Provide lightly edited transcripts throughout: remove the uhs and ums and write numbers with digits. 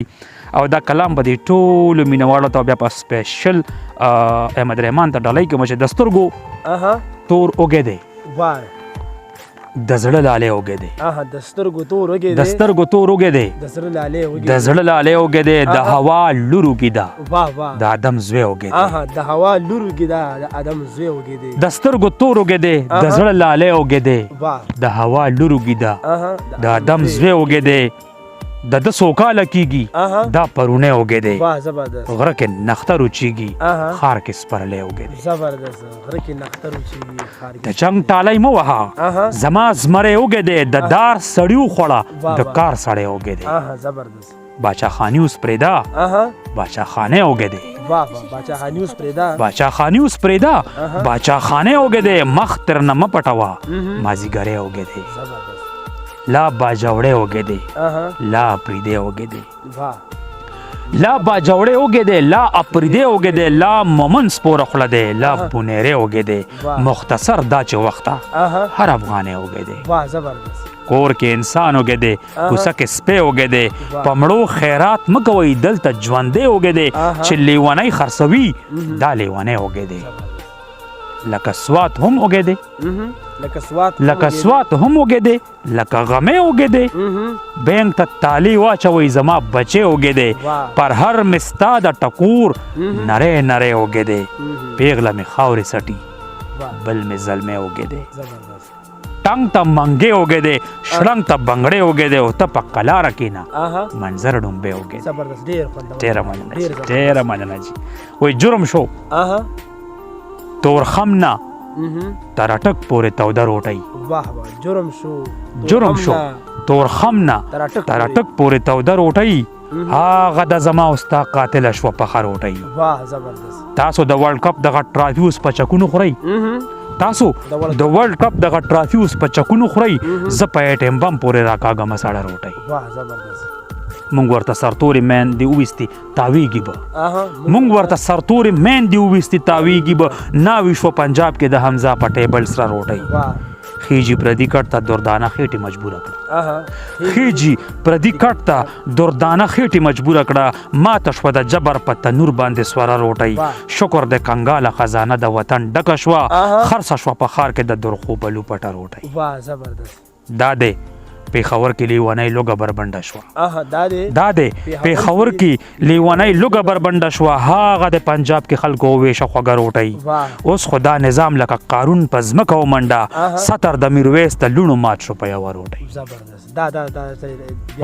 او دا کلام به د ټولو مینهوالو ته بیا په سپیشل احمد رحمان ته ډالۍ کوم چې د سترګو تور اوږې دی د زړه لالی اوږې دی د سترګو تور اوږې دی د سترګو تور اوږې دی د زړه لالی اوږې د زړه لالی اوږې دی د هوا لور اوږې ده د ادم زوی اوږې دی د هوا لور اوږې ده د ادم زوی اوږې دی د سترګو تور اوږې دی د زړه لالی اوږې دی د هوا لور اوږې ده د ادم زوی اوږې دی د سوکاله کیږي دا پرونه اوږې دی غره کې نختر اوچیږي خار کې سپرلی اوږې دی زبردست غره کې نختر اوچیږي خار کې د جنګ ټالی مه وهه زما زمری اوږې دی د دار سړي وخوړه د کار سړی اوږې دی زبردست باچا خاني اوس پرېږده باچا خانه اوږې دی باچا خاني اوس پرېږده باچا خاني اوس پرېږده باچا خانه اوږې دی مخ ترنه مه پټوه مازدیګری اوږې دی زبردست لا باجوړی اوږې دی لا اپریدی اوږې دی لا باجوړی اوږې دی لا اپریدی اوږې دی لا مومن سپوره خوله دی لا بونیری اوږې دی مختصر دا چې وخته هر افغانی اوږې دی زبردست کور کې انسان اوږې دی کوڅه کې سپی اوږې دی په مړو خیرات مه کوئ دلته ژوندی اوږې دی چې لیونی خرڅوي دا لیونی اوږې دی لکه سوات هم اوږې دی لکه سوات هم اوږې دی لکه غمې اوږې دی بینک ته تالی واچوئ زما بچې اوږې دی پر هر مستا د ټکور نری نری اوږې دی پیغله مې خاورې سټي بل مې زلمی اوږې دی ټنګ ته منګې اوږې دی شړنګ ته بنګړې اوږې دی او ته په قلاره کښېنه منظر ډومبې اوږې دی ډېره مننه جي وایي جرم شو تورخم نه تر اټک پورې توده روټۍ جرم شو تورخم نه تر اټک پورې توده روټۍ هغه د زما او ستا قاتله شوه پخه روټۍ تاسو د ورلډ کپ دغه ټرافي اوس په چکونو خورئ تاسو د ورلډ کپ دغه ټرافي اوس په چکونو خورئ زه په ایټم بم پورې راکاږم ساړه روټۍ مونږ ورته سرتورې میندې وویستې تاویږي به مونږ ورته سرتورې میندې وویستې تاویږي به ناوي شوه پنجاب کې د حمزه په ټیبل سره روټۍ خیجي پردي کټ ته دردانه خېټې مجبوره کړه خیجي پردي کټ ته دردانه خېټې مجبوره کړه ماته شوه د جبر په تنور باندې سوره روټۍ شکر د کنګاله خزانه د وطن ډکه شوه خرڅه شوه په ښار کې د درخو بلو پټه روټۍ دا دی پیښور کې لیونی لوږه بربنډه شوه دا دی پیښور کې لیونی لوږه بربنډه شوه هغه د پنجاب کې خلکو وویشه خوږه روټۍ اوس خو دا نظام لکه قارون په ځمکه ومنډه ستر د میرویس د لوڼو مات شو په یوه روټۍ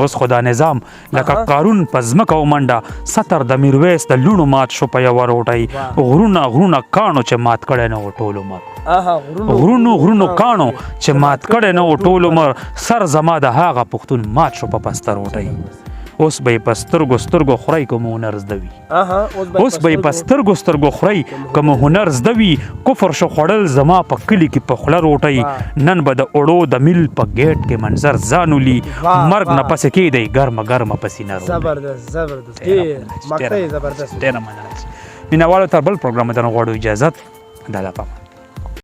اوس خو دا نظام لکه قارون په ځمکه ومنډه ستر د میرویس د لوڼو مات شو په یوه روټۍ غرونه کاڼو چې مات کړی نه و ټول عمر غرونو کاڼو چې مات کړی نه و ټول عمر سر زما د هغه پښتون مات شو په پسته روټۍ اوس به یې په سترګو خورئ که مو هنر زده وي اوس به یې په سترګو خورئ که مو هنر زده وي کفر شو خوړل زما په کلي کې په خوله روټۍ نن به د اوړو د میل په ګیټ کې منظر ځان ولي مرګ نه پسې کېدی ګرمه پسینه روټۍ ډېره مننه مینهوالو تر بل پروګرام ته نه غواړو اجازت د الله پاک